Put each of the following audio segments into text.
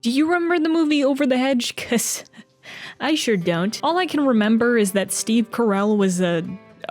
Do you remember the movie Over the Hedge? Cause I sure don't. All I can remember is that Steve Carell was a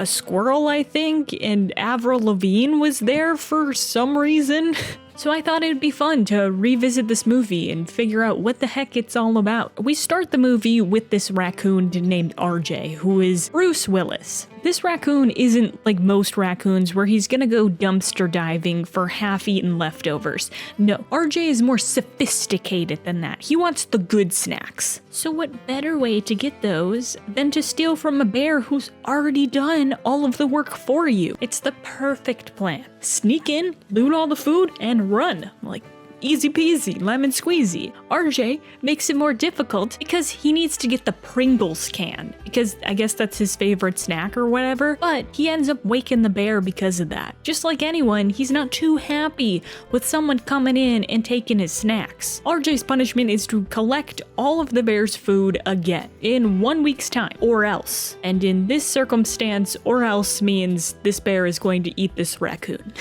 squirrel, I think, and Avril Lavigne was there for some reason. So I thought it'd be fun to revisit this movie and figure out what the heck it's all about. We start the movie with this raccoon named RJ, who is Bruce Willis. This raccoon isn't like most raccoons where he's gonna go dumpster diving for half-eaten leftovers. No, RJ is more sophisticated than that. He wants the good snacks. So what better way to get those than to steal from a bear who's already done all of the work for you? It's the perfect plan. Sneak in, loot all the food, and run. Like, easy peasy, lemon squeezy. RJ makes it more difficult because he needs to get the Pringles can, because I guess that's his favorite snack or whatever, but he ends up waking the bear because of that. Just like anyone, he's not too happy with someone coming in and taking his snacks. RJ's punishment is to collect all of the bear's food again in 1 week's time, or else. And in this circumstance, or else means this bear is going to eat this raccoon.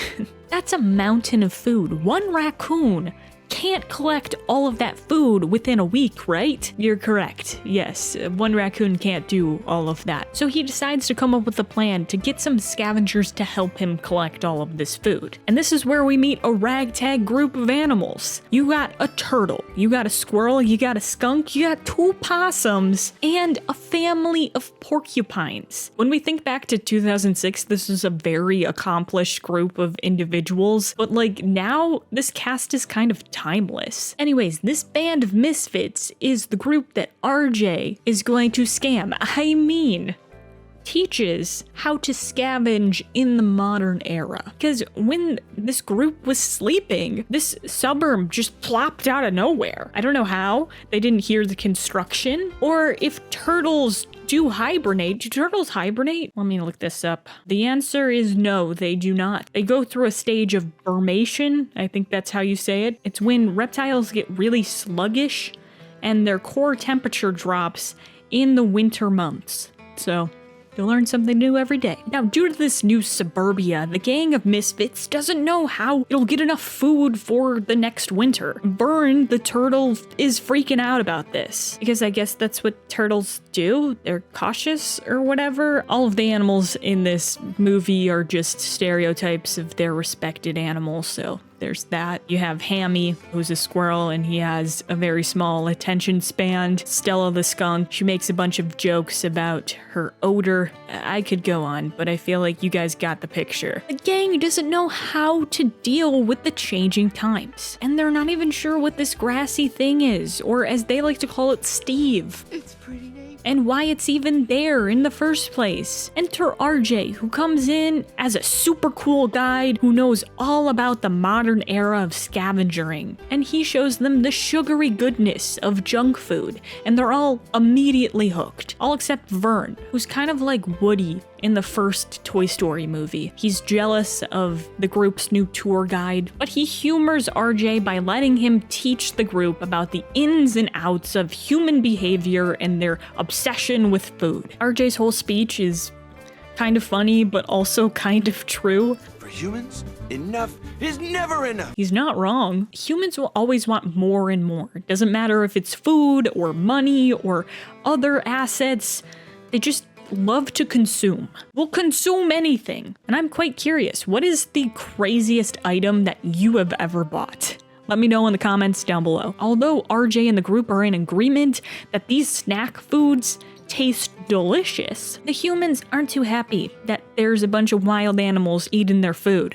That's a mountain of food. One raccoon can't collect all of that food within a week, right? You're correct. Yes, one raccoon can't do all of that. So he decides to come up with a plan to get some scavengers to help him collect all of this food. And this is where we meet a ragtag group of animals. You got a turtle, you got a squirrel, you got a skunk, you got 2 possums, and a family of porcupines. When we think back to 2006, this is a very accomplished group of individuals, but like now, this cast is kind of timeless. Anyways, this band of misfits is the group that RJ is going to scam. I mean, teaches how to scavenge in the modern era. Because when this group was sleeping, this suburb just plopped out of nowhere. I don't know how. They didn't hear the construction, or if turtles do hibernate. Do turtles hibernate? Let me look this up. The answer is no, they do not. They go through a stage of brumation. I think that's how you say it. It's when reptiles get really sluggish and their core temperature drops in the winter months. So you'll learn something new every day. Now, due to this new suburbia, the gang of misfits doesn't know how it'll get enough food for the next winter. Vern, the turtle, is freaking out about this, because I guess that's what turtles do. They're cautious or whatever. All of the animals in this movie are just stereotypes of their respected animals, so there's that. You have Hammy, who's a squirrel, and he has a very small attention span. Stella the skunk, she makes a bunch of jokes about her odor. I could go on, but I feel like you guys got the picture. The gang doesn't know how to deal with the changing times, and they're not even sure what this grassy thing is, or as they like to call it, Steve. It's pretty neat. And why it's even there in the first place. Enter RJ, who comes in as a super cool guide who knows all about the modern era of scavenging. And he shows them the sugary goodness of junk food, and they're all immediately hooked. All except Vern, who's kind of like Woody in the first Toy Story movie. He's jealous of the group's new tour guide, but he humors RJ by letting him teach the group about the ins and outs of human behavior and their obsession with food. RJ's whole speech is kind of funny, but also kind of true. For humans, enough is never enough. He's not wrong. Humans will always want more and more. It doesn't matter if it's food or money or other assets. They just love to consume. We'll consume anything. And I'm quite curious, what is the craziest item that you have ever bought? Let me know in the comments down below. Although RJ and the group are in agreement that these snack foods taste delicious, the humans aren't too happy that there's a bunch of wild animals eating their food.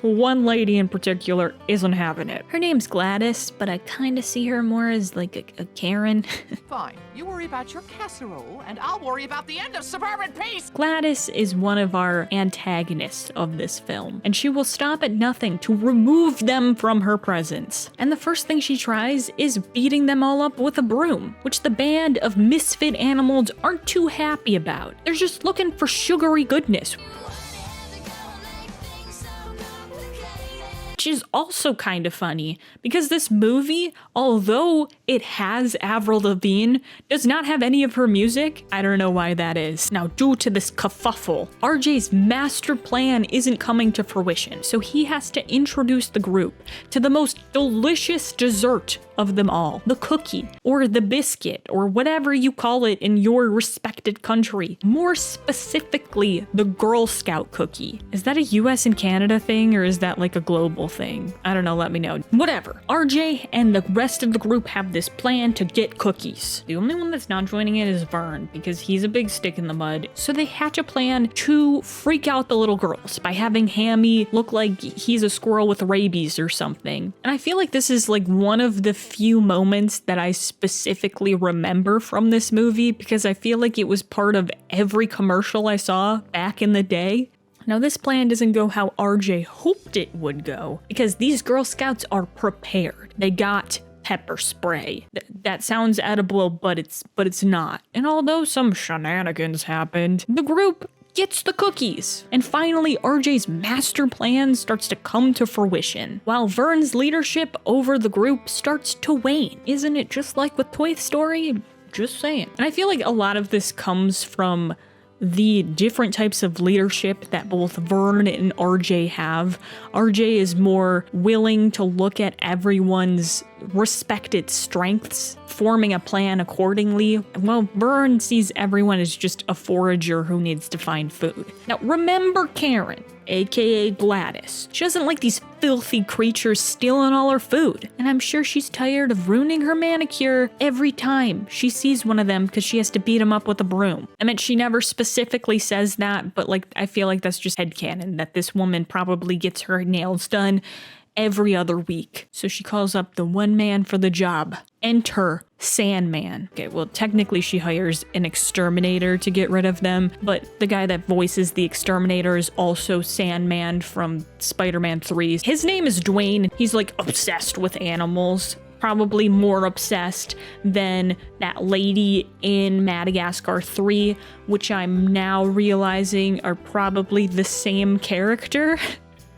One lady in particular isn't having it. Her name's Gladys, but I kind of see her more as like a Karen. Fine. You worry about your casserole, and I'll worry about the end of suburban peace. Gladys is one of our antagonists of this film, and she will stop at nothing to remove them from her presence. And the first thing she tries is beating them all up with a broom, which the band of misfit animals aren't too happy about. They're just looking for sugary goodness. Which is also kind of funny because this movie, although it has Avril Lavigne, does not have any of her music. I don't know why that is. Now, due to this kerfuffle, RJ's master plan isn't coming to fruition, so he has to introduce the group to the most delicious dessert of them all, the cookie, or the biscuit, or whatever you call it in your respected country. More specifically, the Girl Scout cookie. Is that a US and Canada thing, or is that like a global thing? I don't know, let me know. Whatever. RJ and the rest of the group have this plan to get cookies. The only one that's not joining it is Vern, because he's a big stick in the mud. So they hatch a plan to freak out the little girls by having Hammy look like he's a squirrel with rabies or something. And I feel like this is like one of the few moments that I specifically remember from this movie, because I feel like it was part of every commercial I saw back in the day. Now, this plan doesn't go how RJ hoped it would go, because these Girl Scouts are prepared. They got pepper spray. That sounds edible, but it's not. And although some shenanigans happened, the group gets the cookies. And finally, RJ's master plan starts to come to fruition, while Vern's leadership over the group starts to wane. Isn't it just like with Toy Story? Just saying. And I feel like a lot of this comes from the different types of leadership that both Vern and RJ have. RJ is more willing to look at everyone's respected strengths, forming a plan accordingly, while Vern sees everyone as just a forager who needs to find food. Now, remember Karen, aka Gladys. She doesn't like these filthy creatures stealing all her food, and I'm sure she's tired of ruining her manicure every time she sees one of them because she has to beat them up with a broom. I mean, she never specifically says that, but like, I feel like that's just headcanon, that this woman probably gets her nails done every other week. So she calls up the one man for the job. Enter Sandman. Okay, well, technically she hires an exterminator to get rid of them, but the guy that voices the exterminator is also Sandman from Spider-Man 3. His name is Dwayne. He's like obsessed with animals. Probably more obsessed than that lady in Madagascar 3, which I'm now realizing are probably the same character.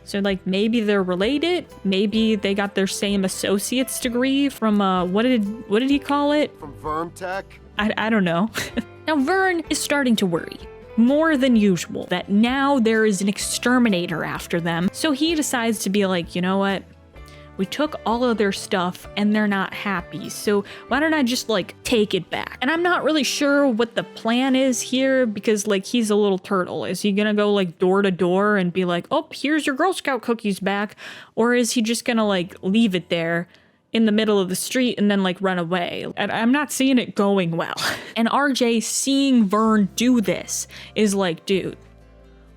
So, like, maybe they're related. Maybe they got their same associate's degree from, what did he call it? From Vermtech? I don't know. Now, Vern is starting to worry, more than usual, that now there is an exterminator after them. So he decides to be like, you know what? We took all of their stuff and they're not happy, so why don't I just like take it back? And I'm not really sure what the plan is here, because like he's a little turtle. Is he gonna go like door to door and be like, oh, here's your Girl Scout cookies back? Or is he just gonna like leave it there in the middle of the street and then like run away? And I'm not seeing it going well. And RJ, seeing Vern do this, is like, dude,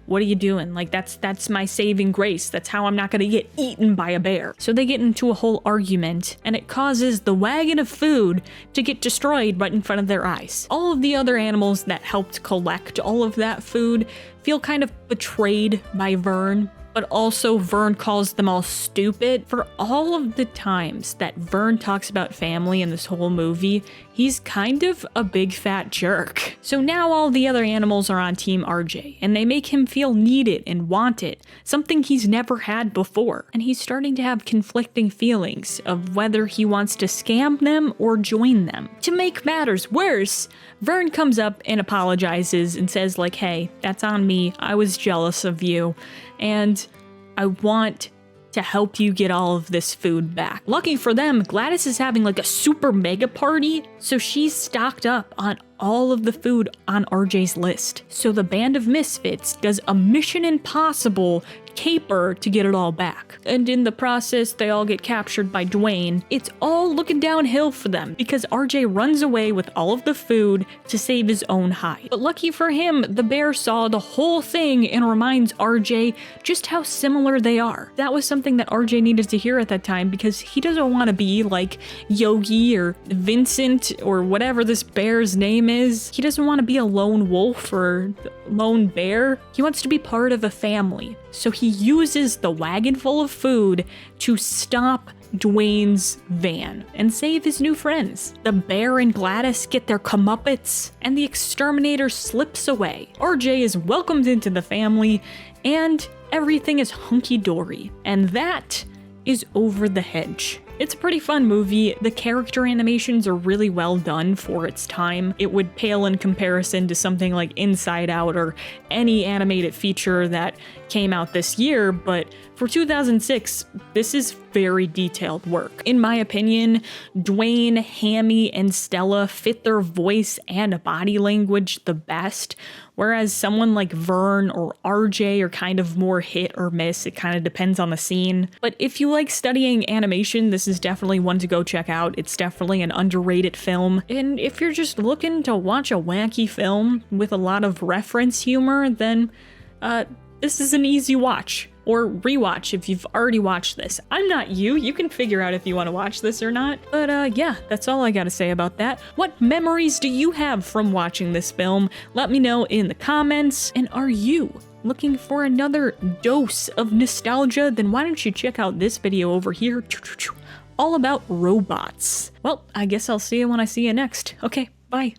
what are you doing? Like, that's my saving grace. That's how I'm not gonna get eaten by a bear. So they get into a whole argument, and it causes the wagon of food to get destroyed right in front of their eyes. All of the other animals that helped collect all of that food feel kind of betrayed by Vern, but also Vern calls them all stupid. For all of the times that Vern talks about family in this whole movie, he's kind of a big fat jerk. So now all the other animals are on Team RJ, and they make him feel needed and wanted, something he's never had before. And he's starting to have conflicting feelings of whether he wants to scam them or join them. To make matters worse, Vern comes up and apologizes and says like, hey, that's on me. I was jealous of you, and I want to help you get all of this food back. Lucky for them, Gladys is having like a super mega party, so she's stocked up on all of the food on RJ's list. So the band of misfits does a Mission Impossible caper to get it all back. And in the process, they all get captured by Dwayne. It's all looking downhill for them because RJ runs away with all of the food to save his own hide. But lucky for him, the bear saw the whole thing and reminds RJ just how similar they are. That was something that RJ needed to hear at that time, because he doesn't want to be like Yogi or Vincent or whatever this bear's name is. He doesn't want to be a lone wolf or lone bear. He wants to be part of a family. So he uses the wagon full of food to stop Dwayne's van and save his new friends. The bear and Gladys get their comeuppance, and the exterminator slips away. RJ is welcomed into the family, and everything is hunky-dory. And that is Over the Hedge. It's a pretty fun movie. The character animations are really well done for its time. It would pale in comparison to something like Inside Out or any animated feature that came out this year, but for 2006, this is very detailed work. In my opinion, Dwayne, Hammy, and Stella fit their voice and body language the best, whereas someone like Vern or RJ are kind of more hit or miss. It kind of depends on the scene. But if you like studying animation, this is definitely one to go check out. It's definitely an underrated film. And if you're just looking to watch a wacky film with a lot of reference humor, then this is an easy watch. Or rewatch if you've already watched this. I'm not you. You can figure out if you want to watch this or not. But yeah, that's all I gotta say about that. What memories do you have from watching this film? Let me know in the comments. And are you looking for another dose of nostalgia? Then why don't you check out this video over here, all about robots. Well, I guess I'll see you when I see you next. Okay, bye.